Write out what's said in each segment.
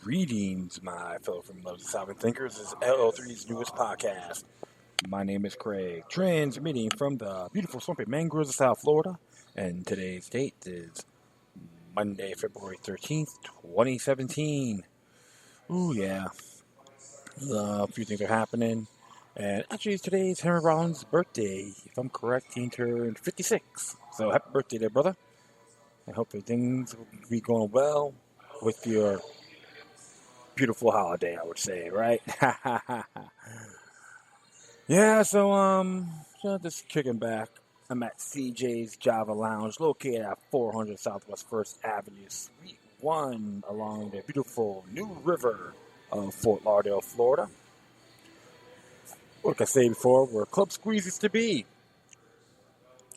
Greetings, my fellow from Love Solving Thinkers. This is LL3's newest podcast. My name is Craig, transmitting from the beautiful swampy mangroves of South Florida, and today's date is Monday, February 13th, 2017. Ooh, yeah. A few things are happening. And actually, today's Henry Rollins' birthday. If I'm correct, he turned 56. So happy birthday there, brother. I hope things will be going well with your beautiful holiday, I would say, right? Yeah, so just kicking back. I'm at CJ's Java Lounge, located at 400 Southwest First Avenue, Suite 1, along the beautiful New River of Fort Lauderdale, Florida. Like I said before, where Club Squeeze to be,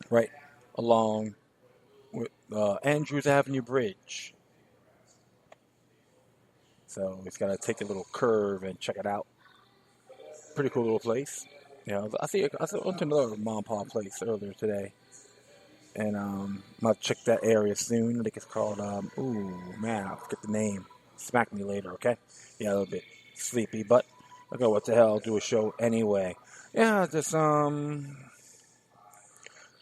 right along with Andrews Avenue Bridge. So it's got to take a little curve and check it out. Pretty cool little place. I went to another mom and pop place earlier today, and I'll check that area soon. I think it's called ooh man, I'll forget the name. Smack me later, okay? Yeah, a little bit sleepy, but I'll go. What the hell? Do a show anyway. Yeah, just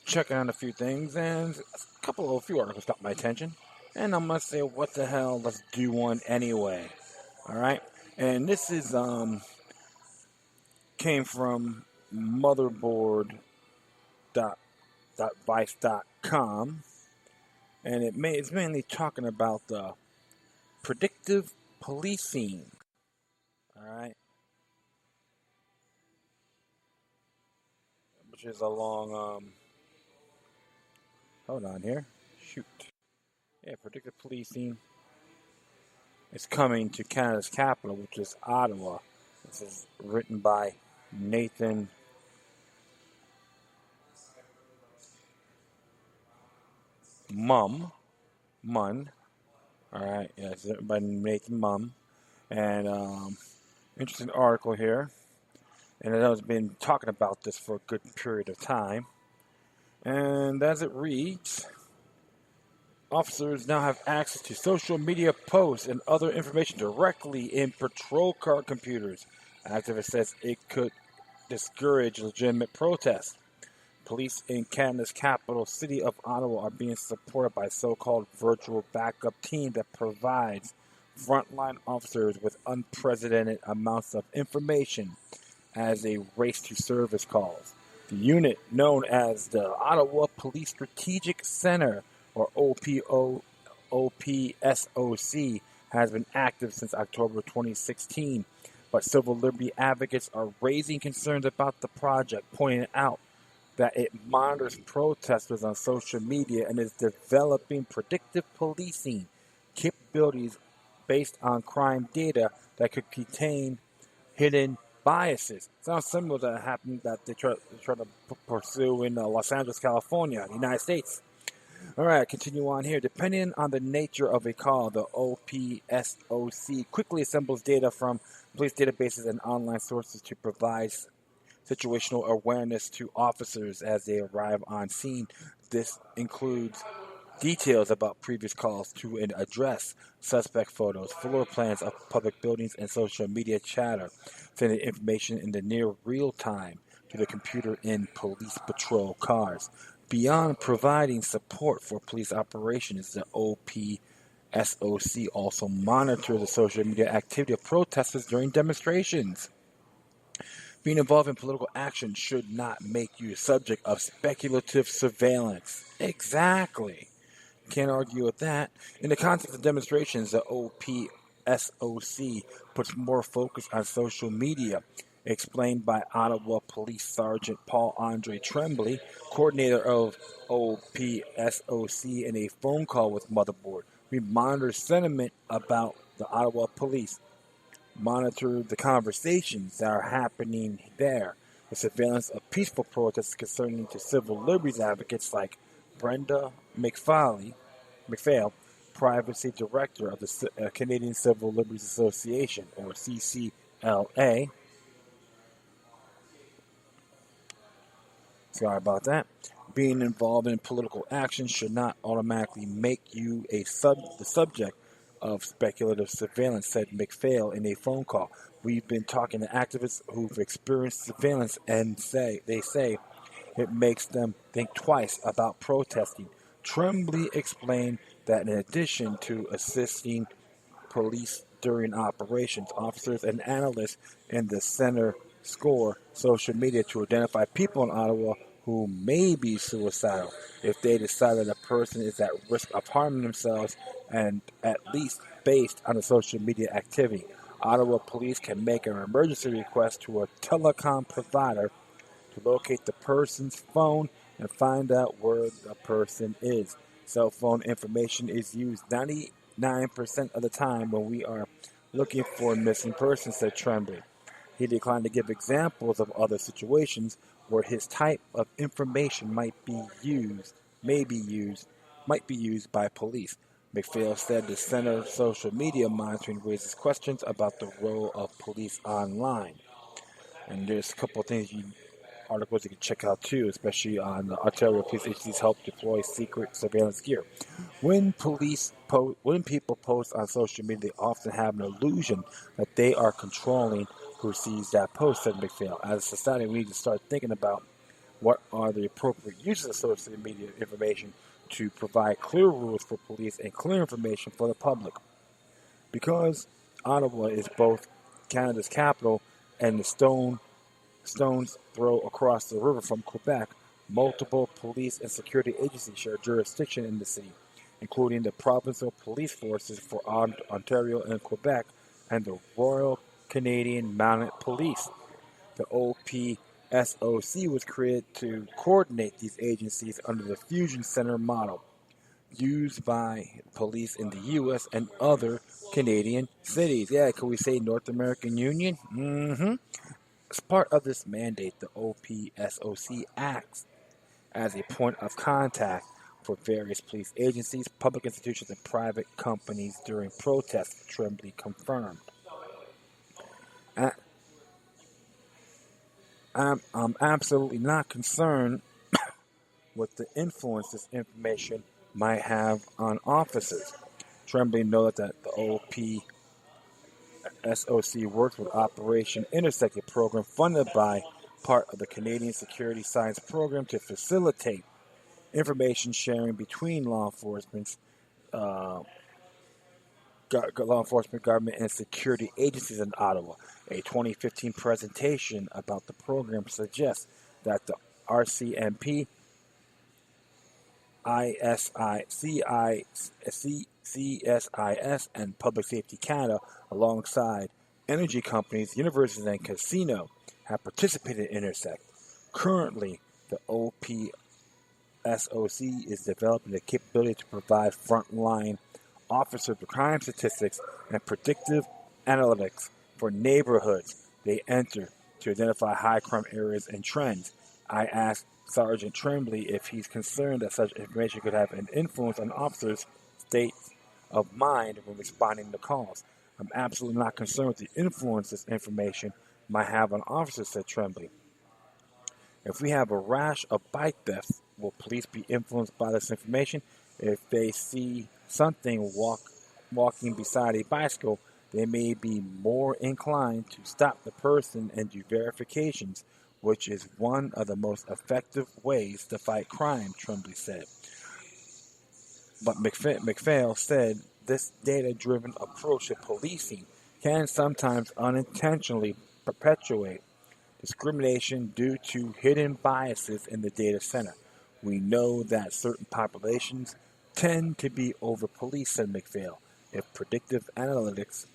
checking on a few things, and a few articles got my attention, and I'm gonna say, what the hell? Let's do one anyway. All right, and this is came from motherboard.vice.com, and it's mainly talking about the predictive policing. All right, which is a long hold on here. Shoot. Yeah, predictive policing is coming to Canada's capital, which is Ottawa. This is written by Nathan Munn. All right, yeah, it's written by Nathan Munn, and interesting article here. And it has been talking about this for a good period of time. And as it reads, officers now have access to social media posts and other information directly in patrol car computers. Activist says it could discourage legitimate protests. Police in Canada's capital city of Ottawa are being supported by a so-called virtual backup team that provides frontline officers with unprecedented amounts of information as a race to service calls. The unit, known as the Ottawa Police Strategic Center, or OPSOC, has been active since October 2016, but civil liberty advocates are raising concerns about the project, pointing out that it monitors protesters on social media and is developing predictive policing capabilities based on crime data that could contain hidden biases. Sounds similar to that happened that they try to pursue in Los Angeles, California, the United States. All right, continue on here. Depending on the nature of a call, the OPSOC quickly assembles data from police databases and online sources to provide situational awareness to officers as they arrive on scene. This includes details about previous calls to an address, suspect photos, floor plans of public buildings, and social media chatter, sending information in the near real time to the computer in police patrol cars. Beyond providing support for police operations, the OPSOC also monitors the social media activity of protesters during demonstrations. Being involved in political action should not make you a subject of speculative surveillance. Exactly. Can't argue with that. In the context of demonstrations, the OPSOC puts more focus on social media, explained by Ottawa Police Sergeant Paul Andre Tremblay, coordinator of OPSOC, in a phone call with Motherboard. We monitor sentiment about the Ottawa Police, monitor the conversations that are happening there, the surveillance of peaceful protests concerning to civil liberties advocates like Brenda McPhail, Privacy Director of the Canadian Civil Liberties Association, or CCLA. Sorry about that. Being involved in political action should not automatically make you the subject of speculative surveillance, said McPhail in a phone call. We've been talking to activists who've experienced surveillance and they say it makes them think twice about protesting. Tremblay explained that in addition to assisting police during operations, officers and analysts in the center score social media to identify people in Ottawa who may be suicidal if they decide that a person is at risk of harming themselves, and at least based on the social media activity. Ottawa police can make an emergency request to a telecom provider to locate the person's phone and find out where the person is. Cell phone information is used 99% of the time when we are looking for a missing person, said Tremblay. He declined to give examples of other situations where his type of information might be used by police. McPhail said the Center social media monitoring raises questions about the role of police online. And there's a couple of articles you can check out too, especially on the Ontario Police Agency's help deploy secret surveillance gear. When people post on social media, they often have an illusion that they are controlling who sees that post, said McPhail. As a society, we need to start thinking about what are the appropriate uses of social media information to provide clear rules for police and clear information for the public. Because Ottawa is both Canada's capital and the stone's throw across the river from Quebec, multiple police and security agencies share jurisdiction in the city, including the provincial police forces for Ontario and Quebec and the Royal Canadian Mounted Police. The OPSOC was created to coordinate these agencies under the Fusion Center model, used by police in the U.S. and other Canadian cities. Yeah, could we say North American Union? Mm-hmm. As part of this mandate, the OPSOC acts as a point of contact for various police agencies, public institutions, and private companies during protests, Tremblay confirmed. I'm absolutely not concerned with the influence this information might have on officers. Tremblay noted that the OPSOC works with Operation Intersect, a program funded by part of the Canadian Security Science Program to facilitate information sharing between uh, law enforcement, government, and security agencies in Ottawa. A 2015 presentation about the program suggests that the RCMP, CSIS, and Public Safety Canada, alongside energy companies, universities, and casino, have participated in Intersect. Currently, the OPSOC is developing the capability to provide frontline officers with crime statistics and predictive analytics for neighborhoods they enter to identify high crime areas and trends. I asked Sergeant Tremblay if he's concerned that such information could have an influence on officers' state of mind when responding to calls. I'm absolutely not concerned with the influence this information might have on officers, said Tremblay. If we have a rash of bike thefts, will police be influenced by this information? If they see something walking beside a bicycle, they may be more inclined to stop the person and do verifications, which is one of the most effective ways to fight crime, Tremblay said. But McPhail said this data-driven approach to policing can sometimes unintentionally perpetuate discrimination due to hidden biases in the data center. We know that certain populations tend to be over-policed, said McPhail. If predictive analytics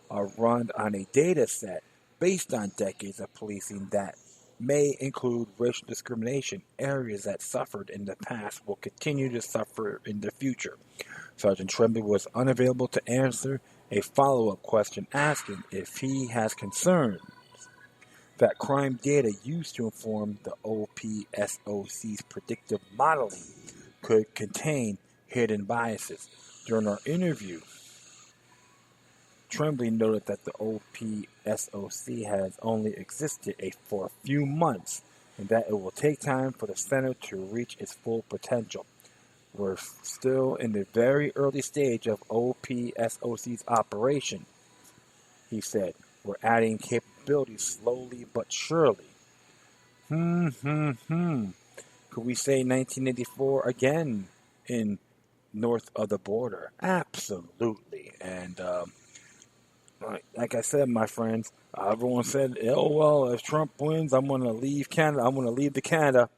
are run on a data set based on decades of policing that may include racial discrimination, areas that suffered in the past will continue to suffer in the future. Sergeant Tremblay was unavailable to answer a follow-up question asking if he has concern that crime data used to inform the OPSOC's predictive modeling could contain hidden biases. During our interview, Tremblay noted that the OPSOC has only existed for a few months and that it will take time for the center to reach its full potential. We're still in the very early stage of OPSOC's operation, he said. We're adding capabilities slowly but surely. Could we say 1984 again in north of the border? Absolutely. And like I said, my friends, everyone said, "Oh well, if Trump wins, I'm going to leave Canada. I'm going to leave the Canada."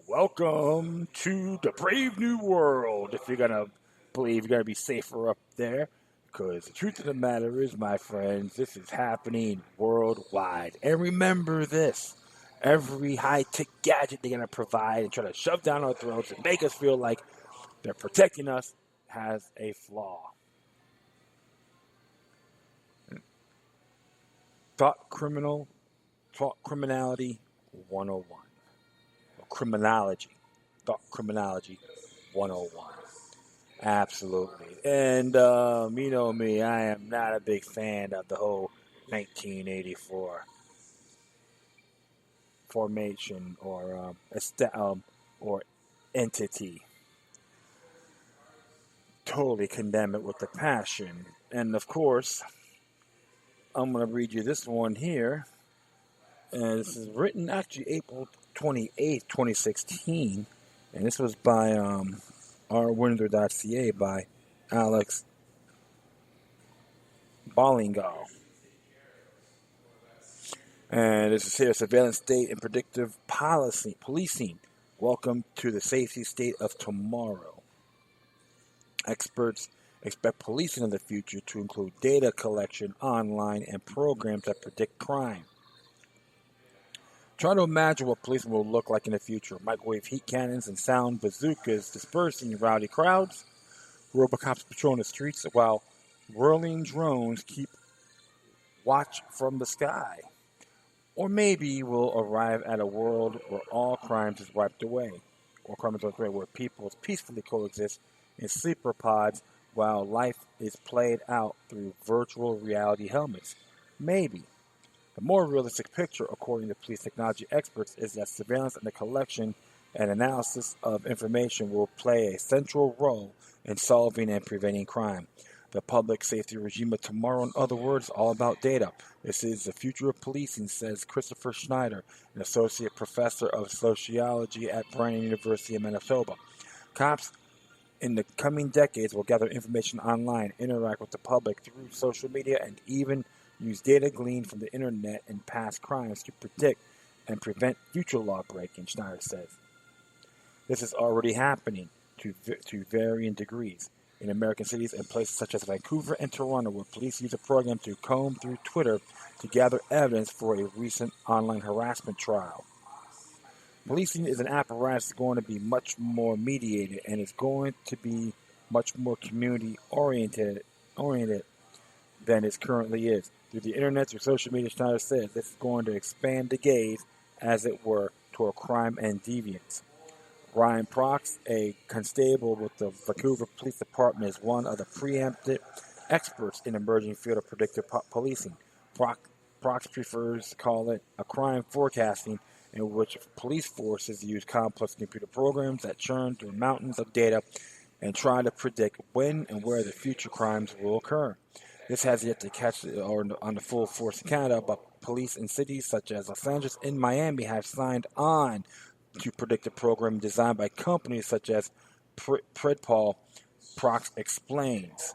Welcome to the brave new world. If you're gonna believe you're gonna be safer up there, because the truth of the matter is, my friends, this is happening worldwide. And remember this: every high-tech gadget they're gonna provide and try to shove down our throats and make us feel like they're protecting us has a flaw. Thought criminality 101. Criminology. Thought criminology 101. Absolutely. And you know me, I am not a big fan of the whole 1984 formation or entity. Totally condemn it with a passion. And of course, I'm going to read you this one here. And this is written actually April 28th, 2016. And this was by ourwindow.ca by Alex Bollingal. And this is here, surveillance state and predictive policing. Welcome to the safety state of tomorrow. Experts expect policing in the future to include data collection online and programs that predict crime. Try to imagine what policing will look like in the future. Microwave heat cannons and sound bazookas dispersing rowdy crowds. Robocops patrolling the streets while whirling drones keep watch from the sky. Or maybe we'll arrive at a world where all crimes is wiped away. Where people peacefully coexist in sleeper pods while life is played out through virtual reality helmets. Maybe. The more realistic picture, according to police technology experts, is that surveillance and the collection and analysis of information will play a central role in solving and preventing crime. The public safety regime of tomorrow, in other words, is all about data. This is the future of policing, says Christopher Schneider, an associate professor of sociology at Brandon University in Manitoba. Cops in the coming decades will gather information online, interact with the public through social media, and even use data gleaned from the internet and past crimes to predict and prevent future law breaking, Schneider says. This is already happening to varying degrees in American cities and places such as Vancouver and Toronto, where police use a program to comb through Twitter to gather evidence for a recent online harassment trial. Policing is an apparatus that's going to be much more mediated and is going to be much more community oriented than it currently is. Through the internet, through social media, Schneider says this is going to expand the gaze, as it were, toward crime and deviance. Ryan Prox, a constable with the Vancouver Police Department, is one of the preeminent experts in emerging field of predictive policing. Prox prefers to call it a crime forecasting, in which police forces use complex computer programs that churn through mountains of data and try to predict when and where the future crimes will occur. This has yet to catch on the full force in Canada, but police in cities such as Los Angeles and Miami have signed on to predict a program designed by companies such as Predictive. Prox explains.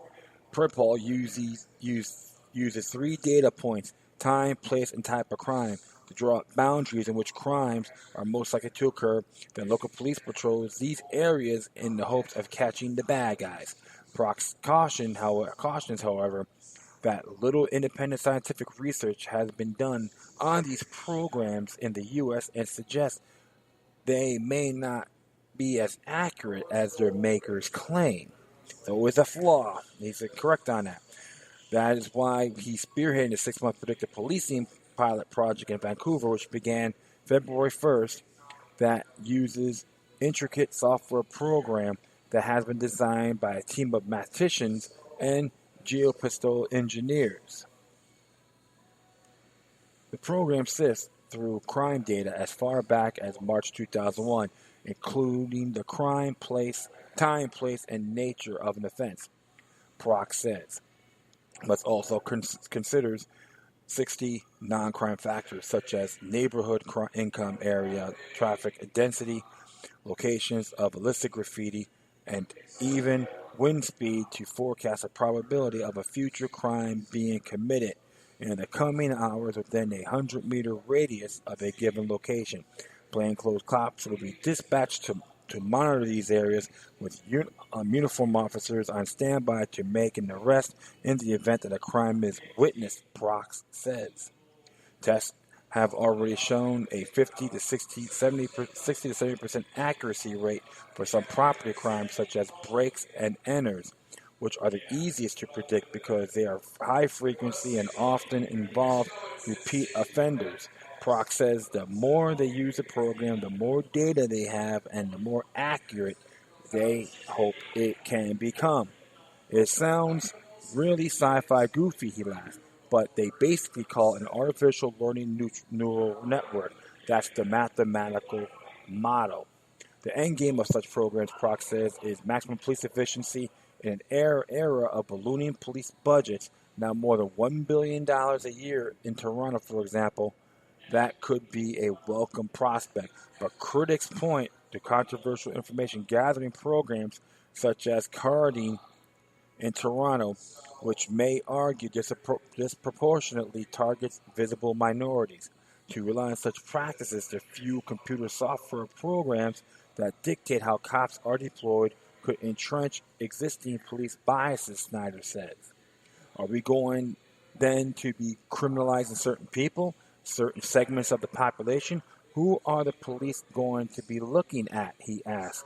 Predictive uses 3 data points: time, place, and type of crime to draw up boundaries in which crimes are most likely to occur. Then local police patrols these areas in the hopes of catching the bad guys. Prox cautions, however, that little independent scientific research has been done on these programs in the U.S. and suggests they may not be as accurate as their makers claim. So it's a flaw. He's correct on that. That is why he's spearheading the 6-month predictive policing pilot project in Vancouver, which began February 1st, that uses intricate software program that has been designed by a team of mathematicians and geophysical engineers. The program sifts through crime data as far back as March 2001 including the time, place, and nature of an offense, Proc says, but also considers 60 non-crime factors such as neighborhood income area, traffic density, locations of illicit graffiti, and even wind speed to forecast the probability of a future crime being committed in the coming hours within a 100-meter radius of a given location. Plainclothes cops will be dispatched to monitor these areas with uniform officers on standby to make an arrest in the event that a crime is witnessed, Prox says. Tests have already shown a 50 to 60 to 70% accuracy rate for some property crimes such as breaks and enters, which are the easiest to predict because they are high frequency and often involve repeat offenders. Proc says the more they use the program, the more data they have, and the more accurate they hope it can become. It sounds really sci-fi goofy, he laughed, but they basically call it an artificial learning neural network. That's the mathematical model. The end game of such programs, Proc says, is maximum police efficiency in an era of ballooning police budgets, now more than $1 billion a year in Toronto, for example. That could be a welcome prospect. But critics point to controversial information gathering programs such as carding in Toronto, which may argue disproportionately targets visible minorities. To rely on such practices to fuel computer software programs that dictate how cops are deployed could entrench existing police biases, Snyder says. Are we going then to be criminalizing certain people, certain segments of the population? Who are the police going to be looking at, he asked.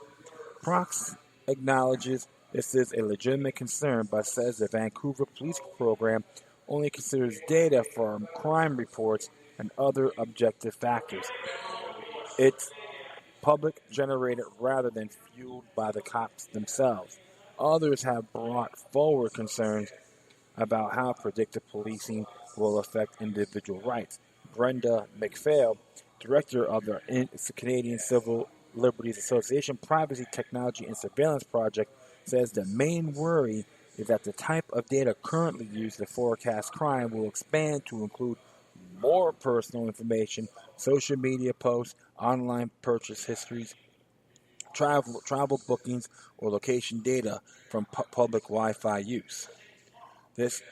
Prox acknowledges this is a legitimate concern, but says the Vancouver police program only considers data from crime reports and other objective factors. It's public generated rather than fueled by the cops themselves. Others have brought forward concerns about how predictive policing will affect individual rights. Brenda McPhail, director of the Canadian Civil Liberties Association Privacy, Technology, and Surveillance Project, says the main worry is that the type of data currently used to forecast crime will expand to include more personal information, social media posts, online purchase histories, travel bookings, or location data from public Wi-Fi use. This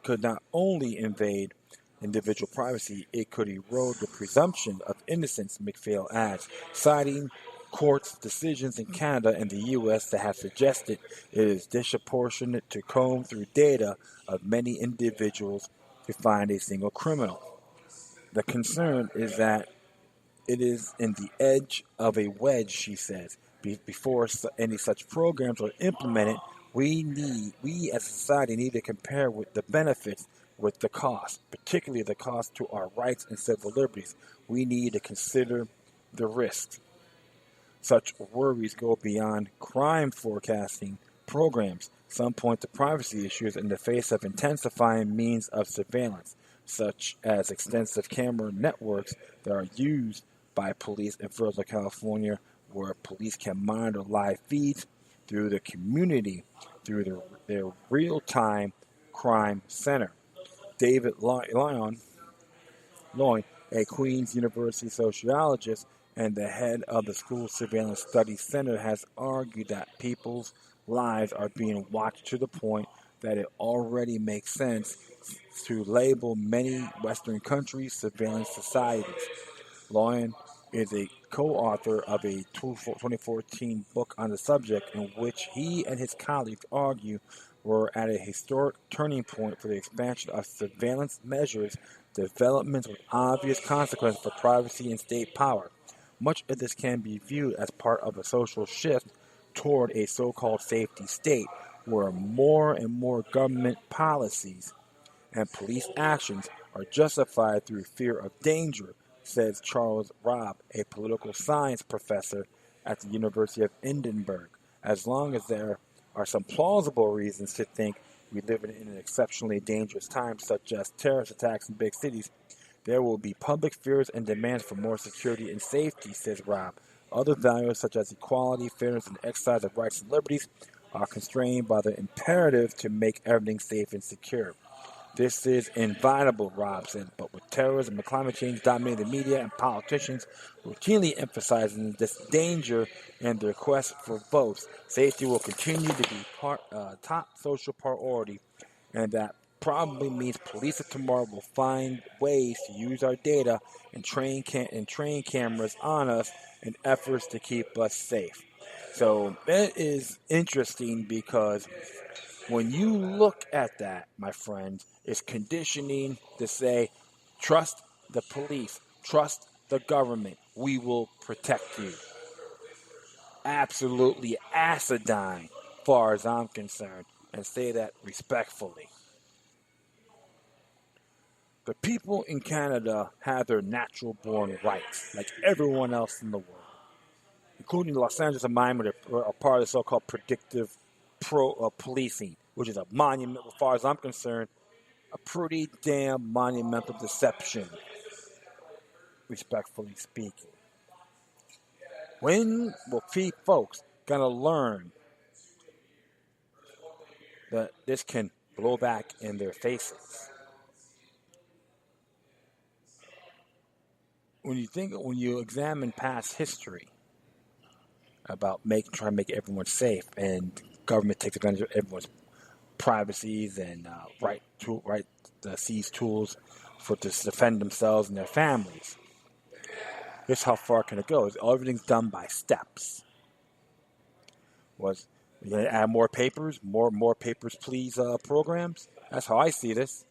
could not only invade individual privacy, it could erode the presumption of innocence, McPhail adds, citing courts' decisions in Canada and the U.S. that have suggested it is disproportionate to comb through data of many individuals to find a single criminal. The concern is that it is in the edge of a wedge, she says. Before any such programs are implemented, we as a society need to compare with the benefits with the cost, particularly the cost to our rights and civil liberties. We need to consider the risks. Such worries go beyond crime forecasting programs. Some point to privacy issues in the face of intensifying means of surveillance, such as extensive camera networks that are used by police in Fresno, California, where police can monitor live feeds through the community through their real-time crime center. David Loy, a Queen's University sociologist and the head of the school's Surveillance Studies Center, has argued that people's lives are being watched to the point that it already makes sense to label many Western countries surveillance societies. Loyan is a co-author of a 2014 book on the subject in which he and his colleagues argue we're at a historic turning point for the expansion of surveillance measures, developments with obvious consequences for privacy and state power. Much of this can be viewed as part of a social shift toward a so-called safety state, where more and more government policies and police actions are justified through fear of danger, says Charles Robb, a political science professor at the University of Edinburgh. As long as there are some plausible reasons to think we live in an exceptionally dangerous time, such as terrorist attacks in big cities, there will be public fears and demands for more security and safety, says Robb. Other values such as equality, fairness, and exercise of rights and liberties are constrained by the imperative to make everything safe and secure. This is inevitable, Rob said, but with terrorism and climate change dominating the media and politicians routinely emphasizing this danger and their quest for votes, safety will continue to be top social priority, and that probably means police of tomorrow will find ways to use our data and train cameras on us in efforts to keep us safe. So that is interesting because when you look at that, my friend, it's conditioning to say, trust the police, trust the government, we will protect you. Absolutely acidine, far as I'm concerned, and say that respectfully. The people in Canada have their natural born rights, like everyone else in the world, including Los Angeles and Miami, are part of the so-called predictive policing, which is a monument, as far as I'm concerned, a pretty damn monumental deception, respectfully speaking. When will folks gonna learn that this can blow back in their faces? When you examine past history about trying to make everyone safe, and government takes advantage of everyone's privacies and right to seize tools to defend themselves and their families. Here's how far can it go? Everything's done by steps. Was you gonna add more papers, more papers, please programs? That's how I see this.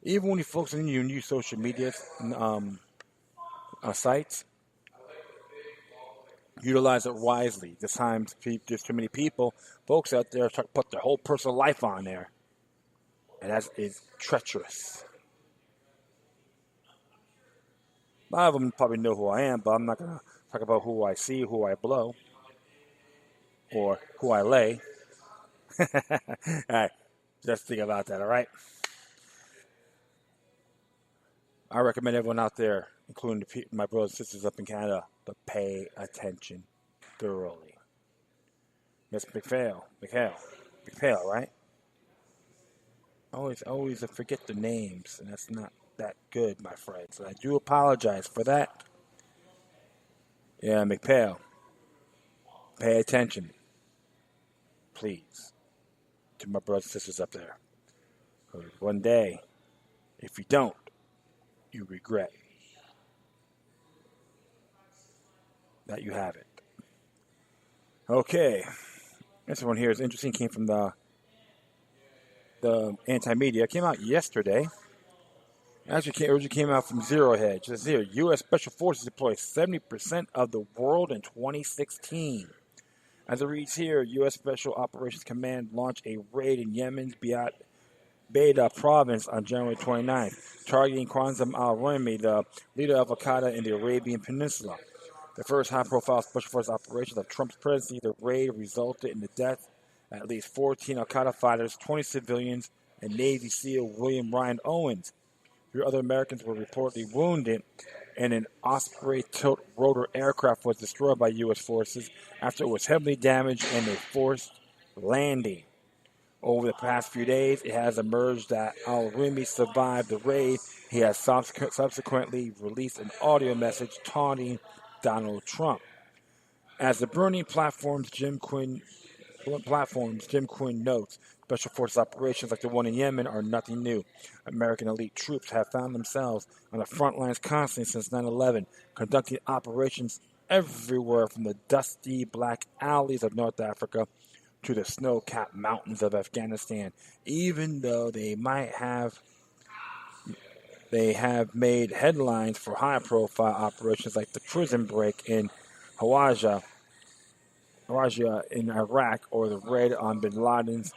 Even when you focus on your new social media sites, utilize it wisely. This time, there's too many folks out there trying to put their whole personal life on there, and that is treacherous. A lot of them probably know who I am, but I'm not gonna talk about who I see, who I blow, or who I lay. All right, just think about that. All right. I recommend everyone out there, including my brothers and sisters up in Canada, to pay attention thoroughly. Miss McPhail, right? Always forget the names, and that's not that good, my friends. And I do apologize for that. Yeah, McPhail, pay attention, please, to my brothers and sisters up there. One day, if you don't, you regret that you have it. Okay, this one here is interesting. Came from the anti-media. It came out yesterday. Actually, originally came out from Zero Hedge. It says here, U.S. Special Forces deployed 70% of the world in 2016. As it reads here, U.S. Special Operations Command launched a raid in Yemen's Beida province on January 29th, targeting Qasem al-Rimi, the leader of al-Qaeda in the Arabian Peninsula. The first high-profile Special Forces operations of Trump's presidency, the raid resulted in the death of at least 14 al-Qaeda fighters, 20 civilians, and Navy SEAL William Ryan Owens. 3 other Americans were reportedly wounded, and an Osprey tilt rotor aircraft was destroyed by U.S. forces after it was heavily damaged in a forced landing. Over the past few days, it has emerged that al-Rimi survived the raid. He has subsequently released an audio message taunting Donald Trump. As the burning platforms, Jim Quinn notes, special forces operations like the one in Yemen are nothing new. American elite troops have found themselves on the front lines constantly since 9/11, conducting operations everywhere from the dusty black alleys of North Africa to the snow-capped mountains of Afghanistan. Even though they have made headlines for high-profile operations like the prison break in Hawazah in Iraq, or the raid on bin Laden's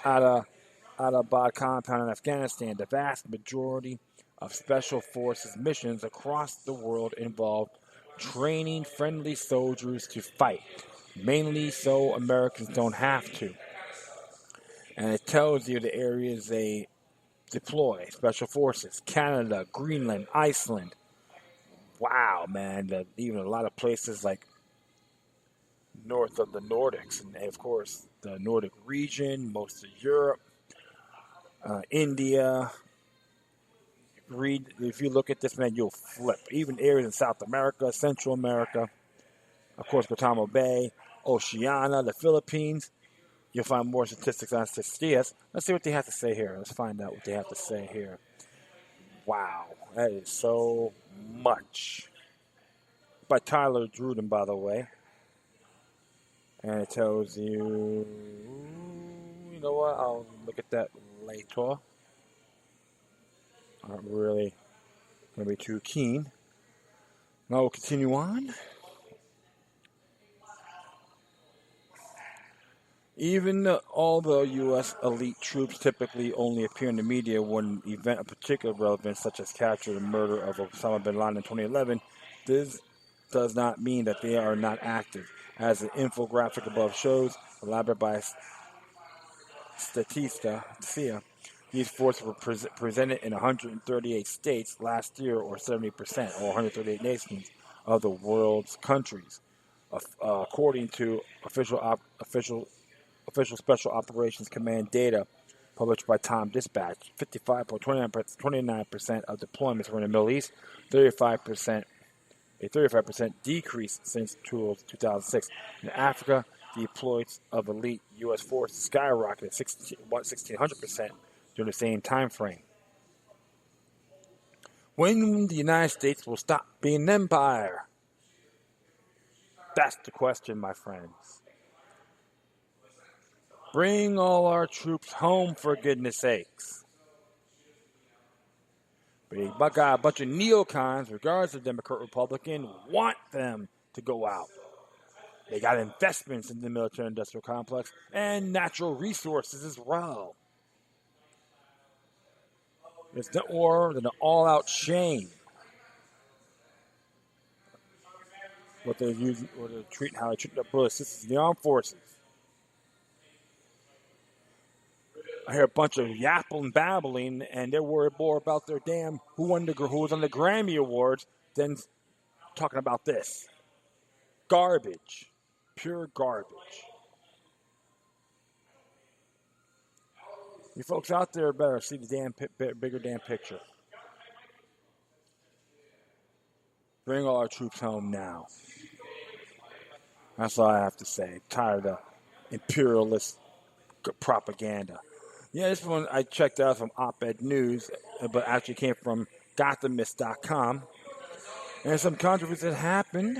Abbottabad compound in Afghanistan. The vast majority of Special Forces missions across the world involve training friendly soldiers to fight, mainly so Americans don't have to. And it tells you the areas they deploy: Special Forces, Canada, Greenland, Iceland, wow, man, that even a lot of places like north of the Nordics, and of course the Nordic region, most of Europe, India. Read if you look at this, man, you'll flip. Even areas in South America, Central America, of course, Guantanamo Bay, Oceania, the Philippines. You'll find more statistics on statistics. Let's see what they have to say here. Let's find out what they have to say here. Wow, that is so much. By Tyler Druden, by the way. And it tells you, you know what, I'll look at that later. I'm not really going to be too keen. Now we'll continue on. Even all the U.S. elite troops typically only appear in the media when an event of particular relevance, such as capture the murder of Osama bin Laden in 2011, this does not mean that they are not active. As the infographic above shows, elaborated by Statista, these forces were presented in 138 states last year, or 70%, or 138 nations of the world's countries, according to official Special Operations Command data published by Tom Dispatch. 55.29% of deployments were in the Middle East, 35% decrease since 2006. In Africa, the deployments of elite U.S. forces skyrocketed 1,600% during the same time frame. When the United States will stop being an empire? That's the question, my friends. Bring all our troops home, for goodness sakes. But got a bunch of neocons, regardless of Democrat Republican, want them to go out. They got investments in the military-industrial complex and natural resources as well. It's no more than an all-out shame what they're using, or they're treating, how they treat their brothers and sisters in the armed forces. I hear a bunch of yapping, babbling, and they're worried more about their damn who was on the Grammy Awards than talking about this. Garbage. Pure garbage. You folks out there better see the bigger damn picture. Bring all our troops home now. That's all I have to say. Tired of imperialist propaganda. Yeah, this one I checked out from Op-Ed News, but actually came from Gothamist.com. And some controversy that happened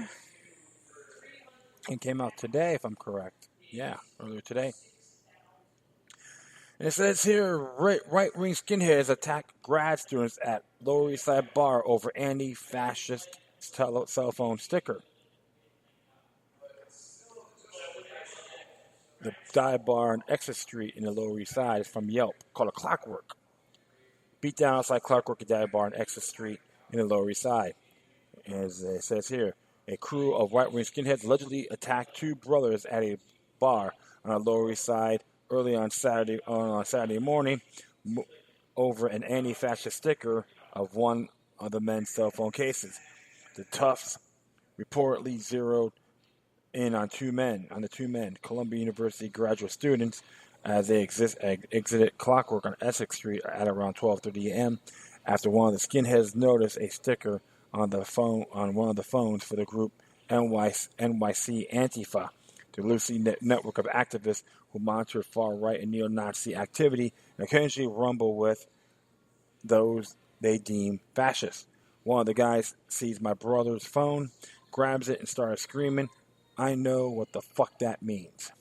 and came out today, if I'm correct. Yeah, earlier today. And it says here, right-wing skinheads attack grad students at Lower East Side bar over anti-fascist cell phone sticker. The dive bar on Exit Street in the Lower East Side is from Yelp, called a Clockwork. Beat down outside Clockwork, a dive bar on Exit Street in the Lower East Side. As it says here, a crew of right-wing skinheads allegedly attacked two brothers at a bar on the Lower East Side early on Saturday morning over an anti-fascist sticker of one of the men's cell phone cases. The toughs reportedly zeroed in on the two men, Columbia University graduate students, as they exited Clockwork on Essex Street at around 12:30 a.m. after one of the skinheads noticed a sticker on one of the phones for the group NYC Antifa, the loosely network of activists who monitor far-right and neo-Nazi activity and occasionally rumble with those they deem fascist. One of the guys sees my brother's phone, grabs it, and starts screaming, "I know what the fuck that means.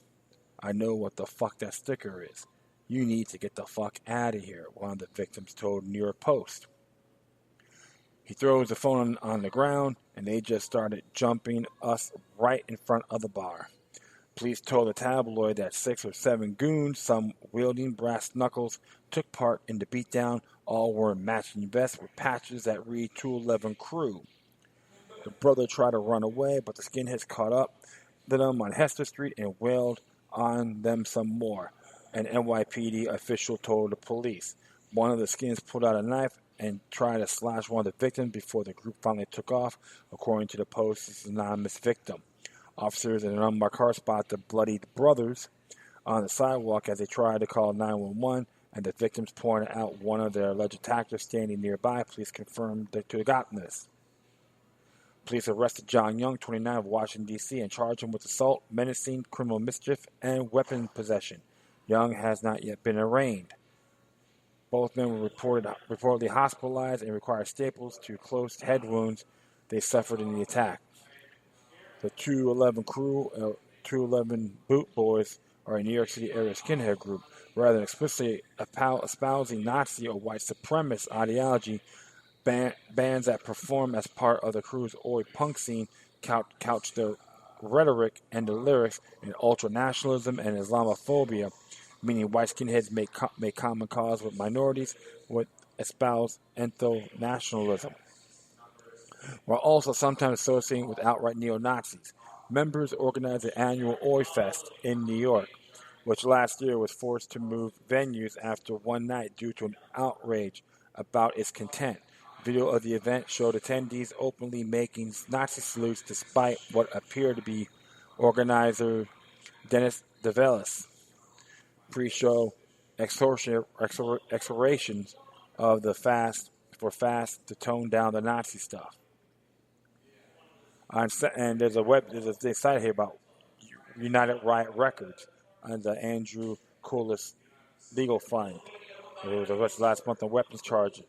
I know what the fuck that sticker is. You need to get the fuck out of here," one of the victims told New York Post. He throws the phone on the ground, and they just started jumping us right in front of the bar. Police told the tabloid that 6 or 7 goons, some wielding brass knuckles, took part in the beatdown, all wearing matching vests with patches that read 211 Crew. The brother tried to run away, but the skinheads caught up to them on Hester Street and wailed on them some more, an NYPD official told the police. One of the skins pulled out a knife and tried to slash one of the victims before the group finally took off, according to the Post's anonymous victim. Officers in an unmarked car spot the bloodied brothers on the sidewalk as they tried to call 911, and the victims pointed out one of their alleged attackers standing nearby. Police confirmed to the witness. Police arrested John Young, 29, of Washington, D.C., and charged him with assault, menacing, criminal mischief, and weapon possession. Young has not yet been arraigned. Both men were reportedly hospitalized and required staples to closed head wounds they suffered in the attack. The 211 crew, 211 Boot Boys, are a New York City area skinhead group. Rather than explicitly espousing Nazi or white supremacist ideology, bands that perform as part of the crew's oi punk scene couch their rhetoric and the lyrics in ultra-nationalism and Islamophobia, meaning white skinheads make common cause with minorities would espouse ethno-nationalism, while also sometimes associating with outright neo-Nazis. Members organized the annual Oi Fest in New York, which last year was forced to move venues after one night due to an outrage about its content. Video of the event showed attendees openly making Nazi salutes despite what appeared to be organizer Dennis DeVellis pre-show exhortations of the fast to tone down the Nazi stuff. And there's a site here about United Riot Records and the Andrew Coolis Legal Fund. It was arrested last month on weapons charges.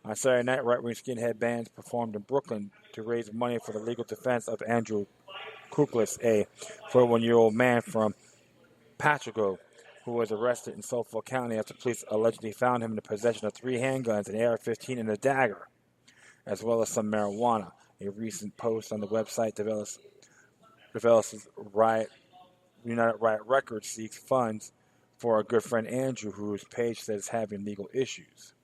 On Saturday night, right-wing skinhead bands performed in Brooklyn to raise money for the legal defense of Andrew Kuklis, a 41-year-old man from Patrico, who was arrested in Suffolk County after police allegedly found him in the possession of 3 handguns, an AR-15, and a dagger, as well as some marijuana. A recent post on the website develops United Riot Records seeks funds for our good friend Andrew, whose page says having legal issues.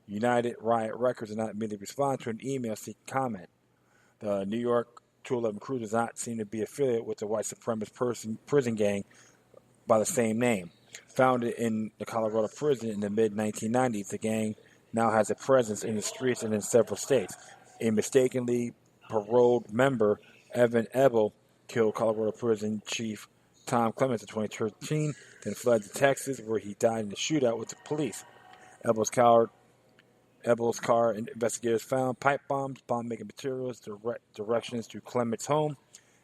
United Riot Records did not immediately respond to an email seeking comment. The New York 211 crew does not seem to be affiliated with the white supremacist prison gang by the same name. Founded in the Colorado prison in the mid-1990s, the gang now has a presence in the streets and in several states. A mistakenly paroled member, Evan Ebel, killed Colorado prison chief Tom Clements in 2013, then fled to Texas, where he died in a shootout with the police. Ebel's car investigators found pipe bombs, bomb-making materials, directions to Clements' home,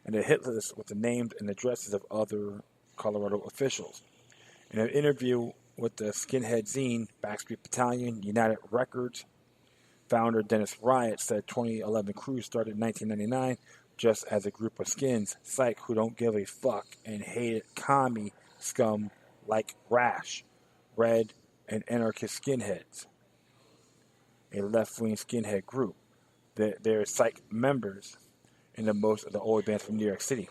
and a hit list with the names and addresses of other Colorado officials. In an interview with the skinhead zine Backstreet Battalion, United Records founder Dennis Riot said 2011 crew started in 1999 just as a group of skins, psych, who don't give a fuck and hated commie scum like Rash, Red, and anarchist skinheads. A left-wing skinhead group. They're psych members in the most of the old bands from New York City.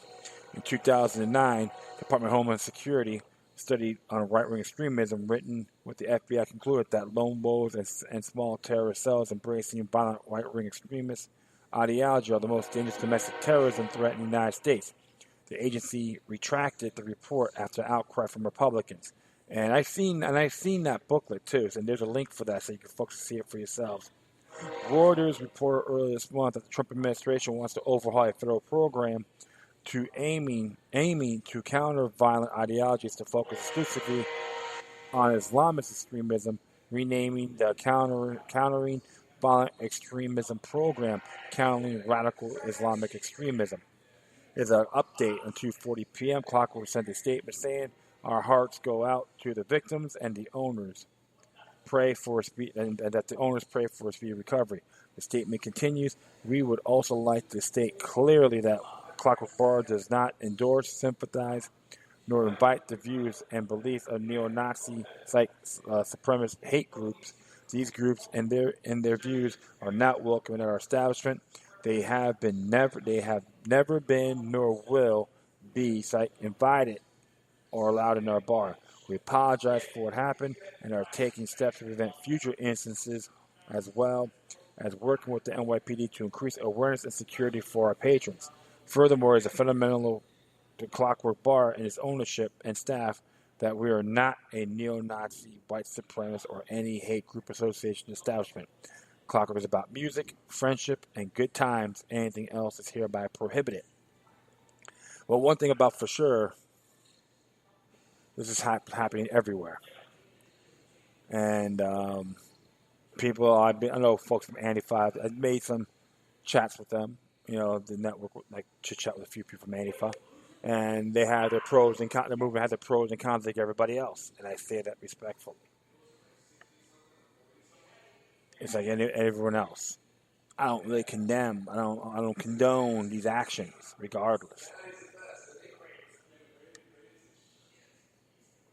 In 2009, Department of Homeland Security studied on right-wing extremism written with the FBI concluded that lone wolves and small terrorist cells embracing violent right-wing extremist ideology are the most dangerous domestic terrorism threat in the United States. The agency retracted the report after outcry from Republicans. And I've seen that booklet too, and there's a link for that so you can folks see it for yourselves. Reuters reported earlier this month that the Trump administration wants to overhaul a federal program to aiming to counter violent ideologies to focus exclusively on Islamist extremism, renaming the Countering Violent Extremism Program Countering Radical Islamic Extremism. There's an update on 2:40 p.m. Clockwork sent a statement saying, "Our hearts go out to the victims and the owners. Pray for and that the owners pray for a speedy recovery." The statement continues, "We would also like to state clearly that Clockwork Bar does not endorse, sympathize, nor invite the views and beliefs of neo-Nazi supremacist hate groups. These groups and their views are not welcome in our establishment. They have never been nor will be invited or allowed in our bar. We apologize for what happened and are taking steps to prevent future instances, as well as working with the NYPD to increase awareness and security for our patrons. Furthermore, as a fundamental to Clockwork Bar and its ownership and staff that we are not a neo-Nazi, white supremacist, or any hate group association establishment. Clockwork is about music, friendship, and good times. Anything else is hereby prohibited. Well, one thing about for sure, this is happening everywhere. And people, I know folks from Antifa, I made some chats with them. You know, the network, like, chit chat with a few people from Antifa. And they had their pros and cons, the movement had their pros and cons like everybody else. And I say that respectfully. It's like everyone else. I don't really condemn. I don't condone these actions, regardless.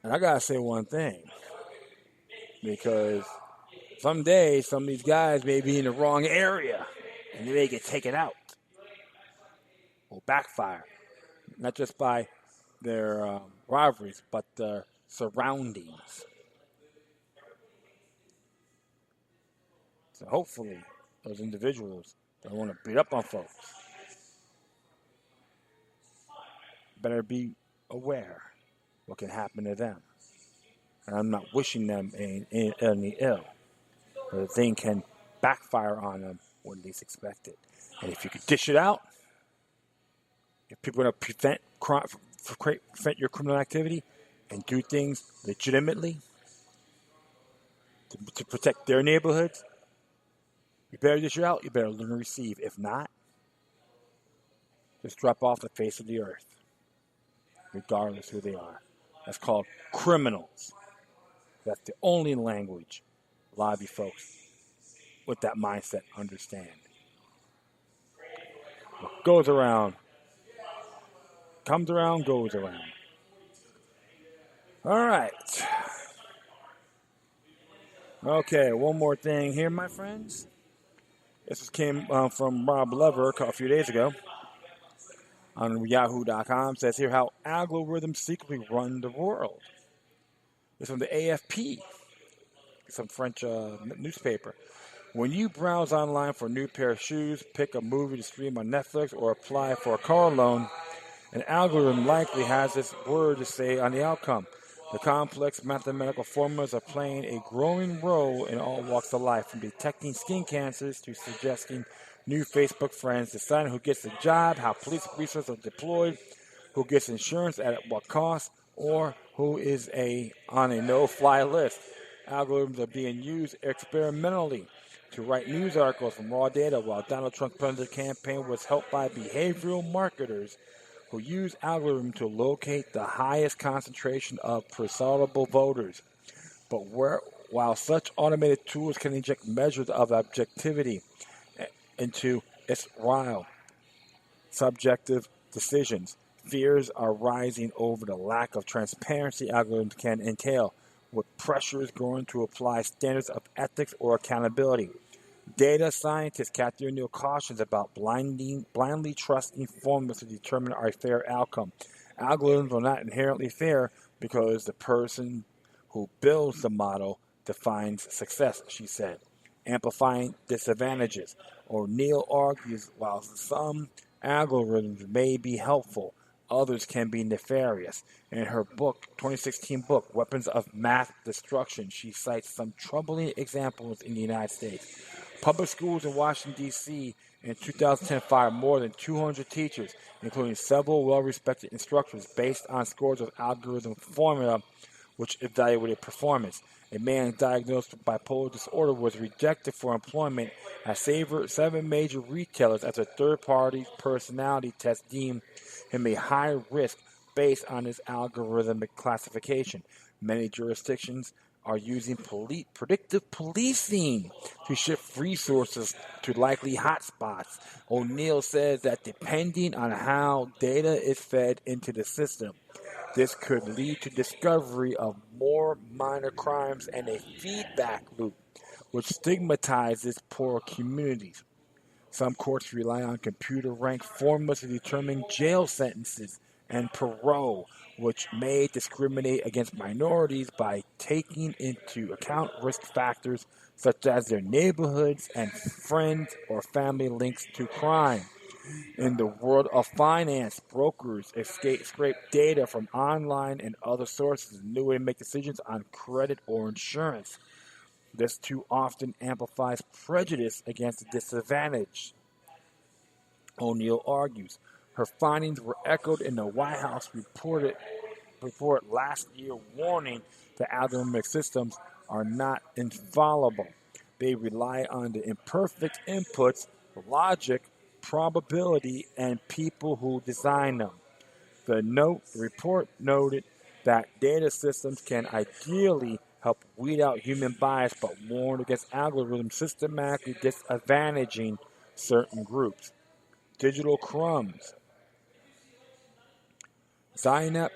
And I gotta say one thing, because someday some of these guys may be in the wrong area, and they may get taken out or backfire, not just by their rivalries, but their surroundings. So hopefully, those individuals that want to beat up on folks better be aware what can happen to them. And I'm not wishing them any ill, but the thing can backfire on them when least expected. And if you could dish it out, if people are going to prevent your criminal activity and do things legitimately to protect their neighborhoods, you better dish it out. You better learn to receive. If not, just drop off the face of the earth, regardless who they are. That's called criminals. That's the only language a lot of you folks with that mindset understand. What goes around, comes around, goes around. All right. Okay, one more thing here, my friends. This came from Rob Lever a few days ago on Yahoo.com. Says here how algorithms secretly run the world. It's from the AFP, some French newspaper. When you browse online for a new pair of shoes, pick a movie to stream on Netflix, or apply for a car loan, an algorithm likely has its word to say on the outcome. The complex mathematical formulas are playing a growing role in all walks of life, from detecting skin cancers to suggesting new Facebook friends, deciding who gets the job, how police resources are deployed, who gets insurance at what cost, or who is on a no-fly list. Algorithms are being used experimentally to write news articles from raw data, while Donald Trump's presidential campaign was helped by behavioral marketers who use algorithms to locate the highest concentration of persuadable voters. But while such automated tools can inject measures of objectivity into its wild, subjective decisions, fears are rising over the lack of transparency algorithms can entail, with pressures growing to apply standards of ethics or accountability. Data scientist Cathy O'Neil cautions about blindly trusting formulas to determine our fair outcome. Algorithms are not inherently fair because the person who builds the model defines success, she said, amplifying disadvantages. O'Neil argues while some algorithms may be helpful, others can be nefarious. In her 2016 book, Weapons of Math Destruction, she cites some troubling examples in the United States. Public schools in Washington, D.C. in 2010 fired more than 200 teachers, including several well-respected instructors, based on scores of algorithm formula which evaluated performance. A man diagnosed with bipolar disorder was rejected for employment at 7 major retailers after a third-party personality test deemed him a high risk based on his algorithmic classification. Many jurisdictions are using predictive policing to shift resources to likely hotspots. O'Neil says that depending on how data is fed into the system, this could lead to discovery of more minor crimes and a feedback loop, which stigmatizes poor communities. Some courts rely on computer-ranked formulas to determine jail sentences and parole, which may discriminate against minorities by taking into account risk factors such as their neighborhoods and friends or family links to crime. In the world of finance, brokers scrape data from online and other sources, a new way to make decisions on credit or insurance. This too often amplifies prejudice against the disadvantaged, O'Neill argues. Her findings were echoed in the White House report last year, warning that algorithmic systems are not infallible. They rely on the imperfect inputs, logic, probability, and people who design them. The report noted that data systems can ideally help weed out human bias, but warned against algorithms systematically disadvantaging certain groups. Digital crumbs. Zainab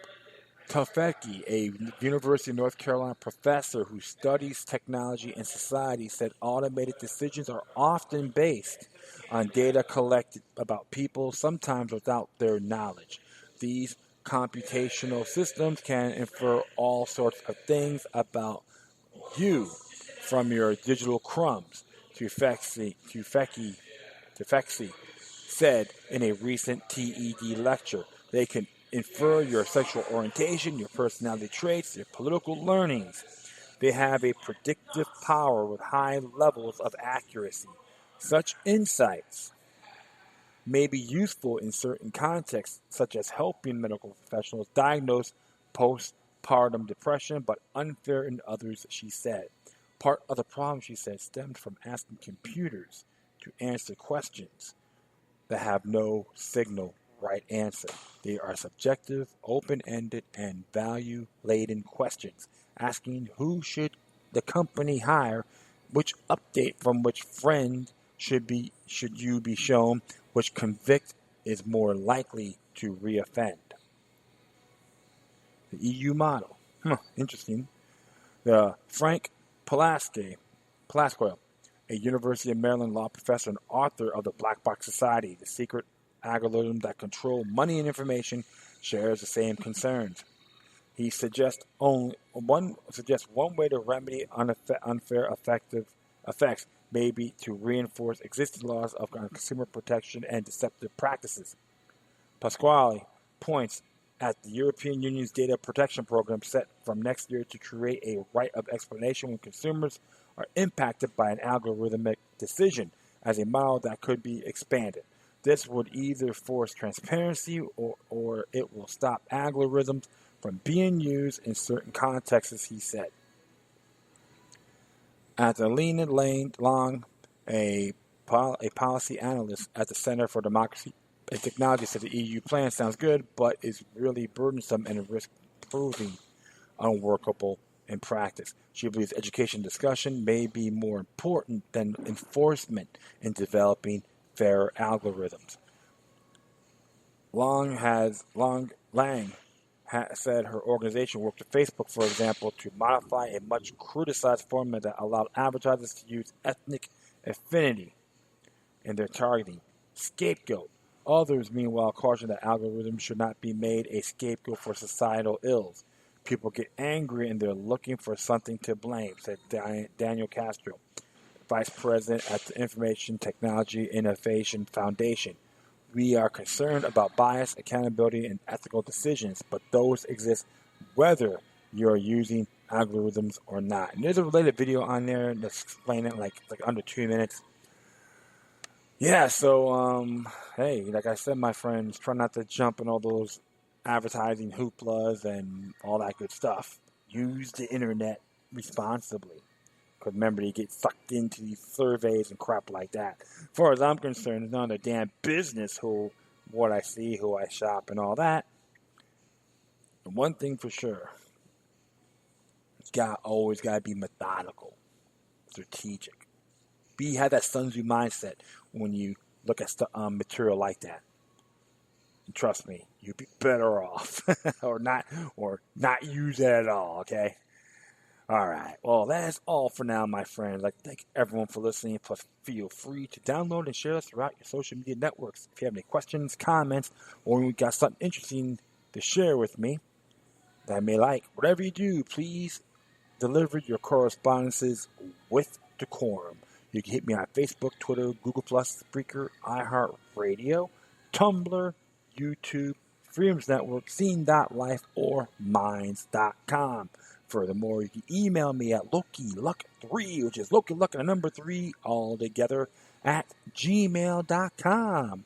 Tafeki, a University of North Carolina professor who studies technology and society, said automated decisions are often based on data collected about people, sometimes without their knowledge. These computational systems can infer all sorts of things about you, from your digital crumbs, Tufekci said in a recent TED lecture. They can infer your sexual orientation, your personality traits, your political learnings. They have a predictive power with high levels of accuracy. Such insights may be useful in certain contexts, such as helping medical professionals diagnose postpartum depression, but unfair in others, she said. Part of the problem, she said, stemmed from asking computers to answer questions that have no signal right answer. They are subjective, open-ended, and value-laden questions, asking who should the company hire, which update from which friend should you be shown, which convict is more likely to reoffend. The EU model. Interesting. The Frank Palasko, a University of Maryland law professor and author of the Black Box Society, the secret algorithm that control money and information, shares the same concerns. He suggests one way to remedy unfair effects may be to reinforce existing laws of consumer protection and deceptive practices. Pasquale points at the European Union's data protection program set from next year to create a right of explanation when consumers are impacted by an algorithmic decision as a model that could be expanded. This would either force transparency or it will stop algorithms from being used in certain contexts, he said. Adelina Long, a policy analyst at the Center for Democracy and Technology, said the EU plan sounds good, but is really burdensome and risks proving unworkable in practice. She believes education discussion may be more important than enforcement in developing fair algorithms. Lang said her organization worked with Facebook, for example, to modify a much criticized format that allowed advertisers to use ethnic affinity in their targeting. Scapegoat. Others, meanwhile, caution that algorithms should not be made a scapegoat for societal ills. People get angry and they're looking for something to blame, said Daniel Castro, vice president at the Information Technology Innovation Foundation. We are concerned about bias, accountability, and ethical decisions, but those exist whether you're using algorithms or not. And there's a related video on there that's explaining it like under 2 minutes. Yeah, so, hey, like I said, my friends, try not to jump in all those advertising hooplas and all that good stuff. Use the internet responsibly. Because remember, you get sucked into these surveys and crap like that. As far as I'm concerned, it's none of their damn business what I see, who I shop, and all that. And one thing for sure, always got to be methodical, strategic. Have that Sun Tzu mindset when you look at material like that. And trust me, you'd be better off, or not use it at all. Okay. All right. Well, that's all for now, my friends. I'd like to thank everyone for listening. Plus, feel free to download and share us throughout your social media networks. If you have any questions, comments, or you got something interesting to share with me that I may like, whatever you do, please deliver your correspondences with decorum. You can hit me on Facebook, Twitter, Google+, Spreaker, iHeartRadio. Tumblr, YouTube, Freedoms Network, Scene.life, or Minds.com. Furthermore, you can email me at LokiLuck3, which is Loki Luck and the number 3 all together at gmail.com.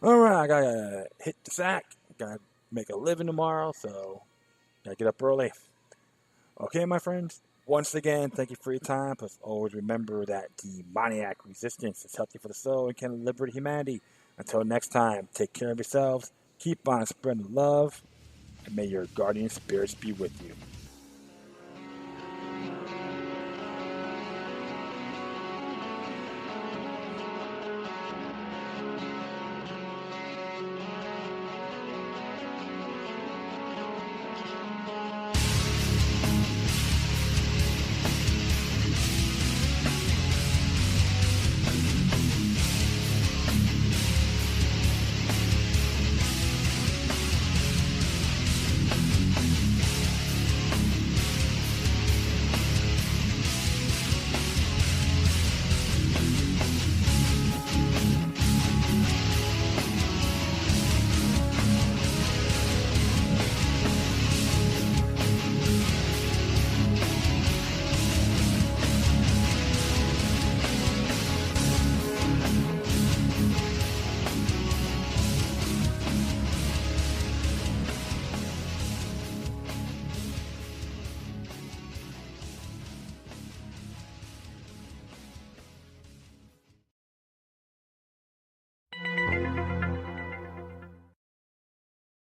Alright, I gotta hit the sack. Gotta make a living tomorrow, so gotta get up early. Okay, my friends, once again, thank you for your time. Plus, always remember that demoniac resistance is healthy for the soul and can liberate humanity. Until next time, take care of yourselves, keep on spreading love, and may your guardian spirits be with you.